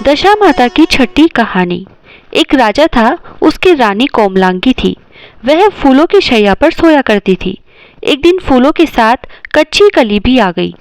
दशा माता की छठी कहानी। एक राजा था, उसकी रानी कोमलांगी थी। वह फूलों की शैया पर सोया करती थी। एक दिन फूलों के साथ कच्ची कली भी आ गई।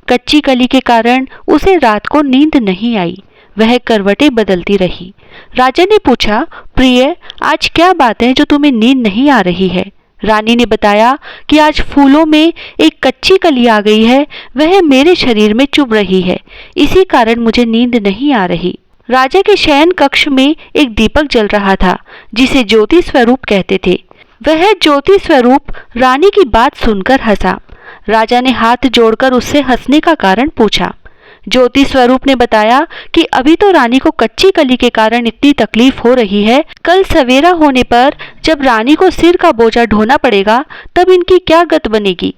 कच्ची कली के कारण उसे रात को नींद नहीं आई। वह करवटें बदलती रही। राजा ने पूछा, प्रिय, आज क्या बात है जो तुम्हें नींद नहीं आ रही है? रानी ने बताया कि आज फूलों में एक कच्ची कली आ गई है। वह मेरे शरीर में चुभ रही है, इसी कारण मुझे नींद नहीं आ रही। राजा के शयन कक्ष में एक दीपक जल रहा था, जिसे ज्योति स्वरूप कहते थे। वह ज्योति स्वरूप रानी की बात सुनकर हंसा। राजा ने हाथ जोड़कर उससे हंसने का कारण पूछा। ज्योति स्वरूप ने बताया कि अभी तो रानी को कच्ची कली के कारण इतनी तकलीफ हो रही है, कल सवेरा होने पर जब रानी को सिर का बोझा ढोना पड़ेगा तब इनकी क्या गत बनेगी।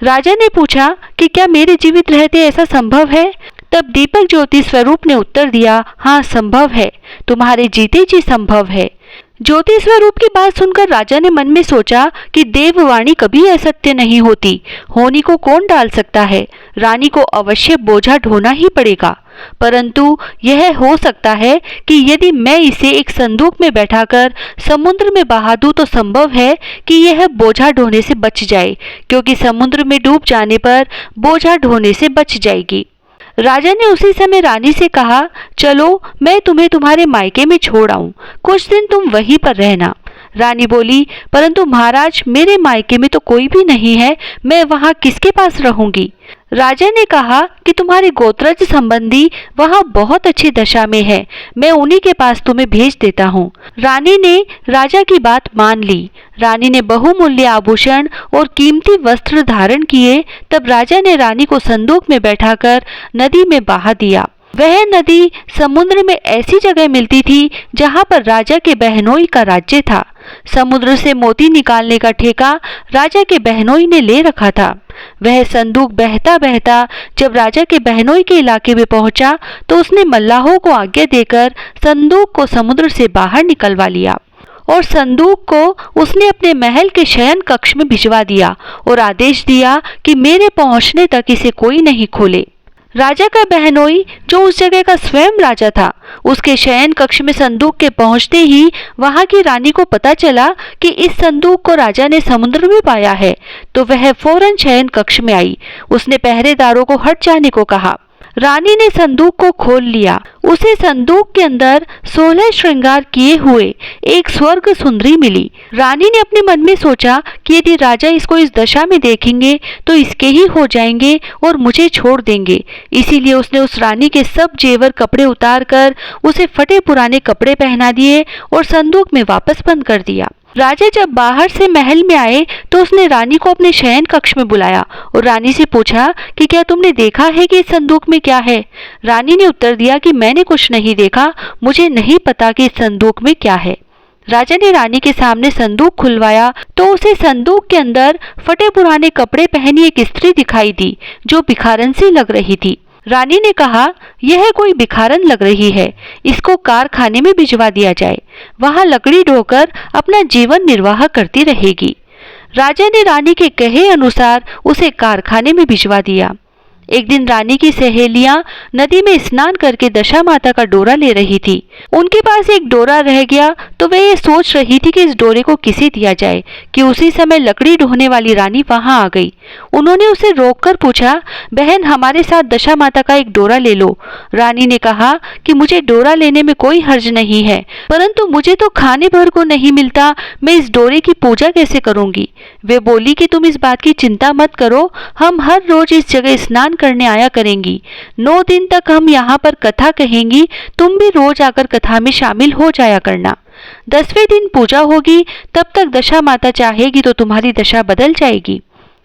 राजा ने पूछा कि क्या मेरे जीवित रहते ऐसा संभव है? तब दीपक ज्योति स्वरूप ने उत्तर दिया, हाँ संभव है, तुम्हारे जीते जी संभव है। ज्योति स्वरूप की बात सुनकर राजा ने मन में सोचा कि देववाणी कभी असत्य नहीं होती। होनी को कौन डाल सकता है? रानी को अवश्य बोझा ढोना ही पड़ेगा। परंतु यह हो सकता है कि यदि मैं इसे एक संदूक में बैठाकर समुद्र में बहा दूं तो संभव है कि यह बोझा ढोने से बच जाए, क्योंकि समुद्र में डूब जाने पर बोझा ढोने से बच जाएगी। राजा ने उसी समय रानी से कहा, चलो मैं तुम्हें तुम्हारे मायके में छोड़ आऊं, कुछ दिन तुम वहीं पर रहना। रानी बोली, परंतु महाराज, मेरे मायके में तो कोई भी नहीं है, मैं वहां किसके पास रहूंगी? राजा ने कहा कि तुम्हारे गोत्रज संबंधी वहां बहुत अच्छी दशा में है, मैं उन्हीं के पास तुम्हें भेज देता हूँ। रानी ने राजा की बात मान ली। रानी ने बहुमूल्य आभूषण और कीमती वस्त्र धारण किए। तब राजा ने रानी को संदूक में बैठाकर नदी में बहा दिया। वह नदी समुद्र में ऐसी जगह मिलती थी जहाँ पर राजा के बहनोई का राज्य था। समुद्र से मोती निकालने का ठेका राजा के बहनोई ने ले रखा था। वह संदूक बहता बहता जब राजा के बहनोई के इलाके में पहुंचा तो उसने मल्लाहों को आज्ञा देकर संदूक को समुद्र से बाहर निकलवा लिया और संदूक को उसने अपने महल के शयन कक्ष में भिजवा दिया और आदेश दिया कि मेरे पहुंचने तक इसे कोई नहीं खोले। राजा का बहनोई, जो उस जगह का स्वयं राजा था, उसके शयन कक्ष में संदूक के पहुंचते ही वहां की रानी को पता चला कि इस संदूक को राजा ने समुद्र में पाया है, तो वह फौरन शयन कक्ष में आई। उसने पहरेदारों को हट जाने को कहा। रानी ने संदूक को खोल लिया। उसे संदूक के अंदर 16 श्रृंगार किए हुए एक स्वर्ग सुंदरी मिली। रानी ने अपने मन में सोचा कि यदि राजा इसको इस दशा में देखेंगे तो इसके ही हो जाएंगे और मुझे छोड़ देंगे। इसीलिए उसने उस रानी के सब जेवर कपड़े उतार कर उसे फटे पुराने कपड़े पहना दिए और संदूक में वापस बंद कर दिया। राजा जब बाहर से महल में आए तो उसने रानी को अपने शयन कक्ष में बुलाया और रानी से पूछा कि क्या तुमने देखा है कि इस संदूक में क्या है? रानी ने उत्तर दिया कि मैंने कुछ नहीं देखा, मुझे नहीं पता कि इस संदूक में क्या है। राजा ने रानी के सामने संदूक खुलवाया तो उसे संदूक के अंदर फटे पुराने कपड़े पहनी एक स्त्री दिखाई दी जो भिखारन सी लग रही थी। रानी ने कहा, यह कोई भिखारन लग रही है, इसको कारखाने में भिजवा दिया जाए, वहां लकड़ी ढोकर अपना जीवन निर्वाह करती रहेगी। राजा ने रानी के कहे अनुसार उसे कारखाने में भिजवा दिया। एक दिन रानी की सहेलियां नदी में स्नान करके दशा माता का डोरा ले रही थी। उनके पास एक डोरा रह गया तो वे ये सोच रही थी कि इस डोरे को किसे दिया जाए कि उसी समय लकड़ी ढोने वाली रानी वहां आ गई। उन्होंने उसे रोककर पूछा, बहन, हमारे साथ दशा माता का एक डोरा ले लो। रानी ने कहा कि मुझे डोरा लेने में कोई हर्ज नहीं है, परंतु मुझे तो खाने भर को नहीं मिलता, मैं इस डोरे की पूजा कैसे करूंगी? वे बोली कि तुम इस बात की चिंता मत करो, हम हर रोज इस जगह स्नान करने आया करेंगी। 9 दिन तक हम यहाँ पर कथा कहेंगी, तुम भी रोज आकर कथा में शामिल हो जाया करना। 10वें दिन पूजा होगी, तब तक दशा माता चाहेगी तो तुम्हारी दशा बदल जाएगी।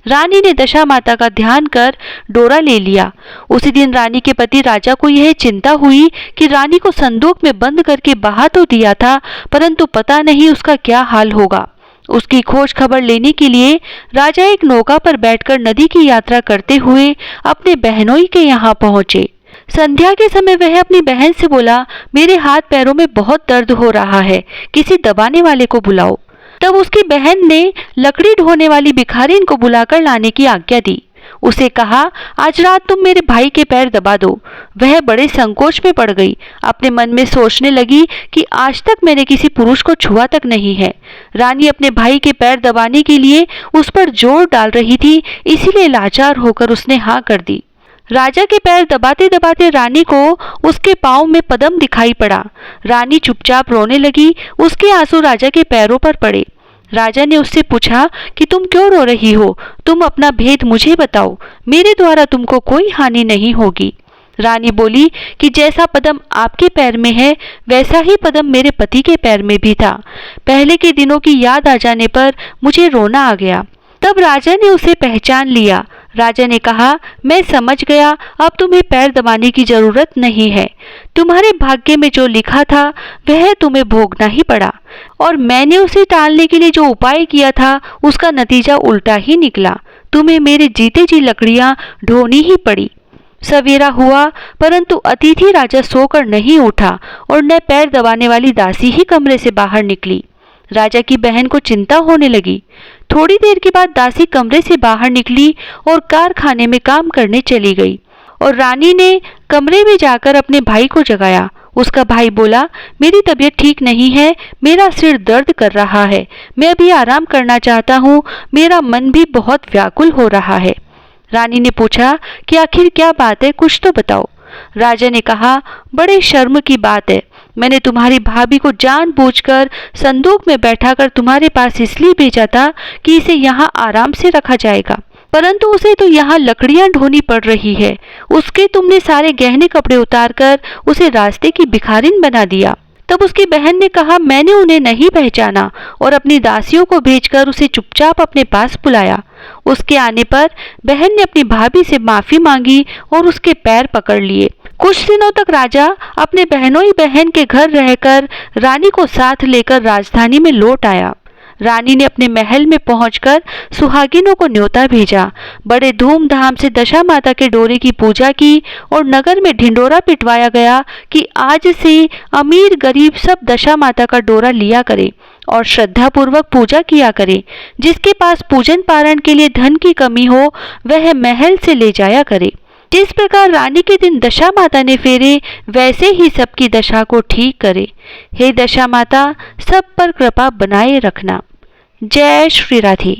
रानी ने दशा माता का ध्यान कर डोरा ले लिया। उसी दिन रानी के पति राजा को यह चिंता हुई कि रानी को संदूक में बंद करके बहा तो दिया था, परंतु पता नहीं उसका क्या हाल होगा। उसकी खोज खबर लेने के लिए राजा एक नौका पर बैठकर नदी की यात्रा करते हुए अपने बहनोई के यहाँ पहुंचे। संध्या के समय वह अपनी बहन से बोला, मेरे हाथ पैरों में बहुत दर्द हो रहा है, किसी दबाने वाले को बुलाओ। तब उसकी बहन ने लकड़ी ढोने वाली भिखारिन को बुलाकर लाने की आज्ञा दी। उसे कहा, आज रात तुम मेरे भाई के पैर दबा दो। वह बड़े संकोच में पड़ गई। अपने मन में सोचने लगी कि आज तक मैंने किसी पुरुष को छुआ तक नहीं है। रानी अपने भाई के पैर दबाने के लिए उस पर जोर डाल रही थी, इसीलिए लाचार होकर उसने हाँ कर दी। राजा के पैर दबाते दबाते रानी को उसके पाँव में पदम दिखाई पड़ा। रानी चुपचाप रोने लगी। उसके आंसू राजा के पैरों पर पड़े। राजा ने उससे पूछा कि तुम क्यों रो रही हो? तुम अपना भेद मुझे बताओ, मेरे द्वारा तुमको कोई हानि नहीं होगी। रानी बोली कि जैसा पदम आपके पैर में है वैसा ही पदम मेरे पति के पैर में भी था। पहले के दिनों की याद आ जाने पर मुझे रोना आ गया। तब राजा ने उसे पहचान लिया। राजा ने कहा, मैं समझ गया, अब तुम्हें पैर दबाने की जरूरत नहीं है। तुम्हारे भाग्य में जो लिखा था वह तुम्हें भोगना ही पड़ा, और मैंने उसे टालने के लिए जो उपाय किया था उसका नतीजा उल्टा ही निकला। तुम्हें मेरे जीते जी लकड़ियां ढोनी ही पड़ी। सवेरा हुआ, परंतु अतिथि राजा सोकर नहीं उठा और न पैर दबाने वाली दासी ही कमरे से बाहर निकली। राजा की बहन को चिंता होने लगी। थोड़ी देर के बाद दासी कमरे से बाहर निकली और कारखाने में काम करने चली गई, और रानी ने कमरे में जाकर अपने भाई को जगाया। उसका भाई बोला, मेरी तबीयत ठीक नहीं है, मेरा सिर दर्द कर रहा है, मैं अभी आराम करना चाहता हूँ, मेरा मन भी बहुत व्याकुल हो रहा है। रानी ने पूछा कि आखिर क्या बात है, कुछ तो बताओ। राजा ने कहा, बड़े शर्म की बात है, मैंने तुम्हारी भाभी को जानबूझकर संदूक में बैठाकर तुम्हारे पास इसलिए भेजा था कि इसे यहाँ आराम से रखा जाएगा, परंतु उसे तो यहाँ लकड़ियाँ ढोनी पड़ रही है। उसके तुमने सारे गहने कपड़े उतारकर उसे रास्ते की भिखारिन बना दिया। तब उसकी बहन ने कहा, मैंने उन्हें नहीं पहचाना और अपनी दासियों को भेजकर उसे चुपचाप अपने पास बुलाया। उसके आने पर बहन ने अपनी भाभी से माफी मांगी और उसके पैर पकड़ लिए। कुछ दिनों तक राजा अपने बहनोई बहन के घर रहकर रानी को साथ लेकर राजधानी में लौट आया। रानी ने अपने महल में पहुंचकर सुहागिनों को न्योता भेजा। बड़े धूमधाम से दशा माता के डोरे की पूजा की और नगर में ढिंडोरा पिटवाया गया कि आज से अमीर गरीब सब दशा माता का डोरा लिया करे और श्रद्धा पूर्वक पूजा किया करे। जिसके पास पूजन पारण के लिए धन की कमी हो वह महल से ले जाया करे। जिस प्रकार रानी के दिन दशा माता ने फेरे, वैसे ही सबकी दशा को ठीक करे। हे दशा माता, सब पर कृपा बनाए रखना। जय श्री राधे।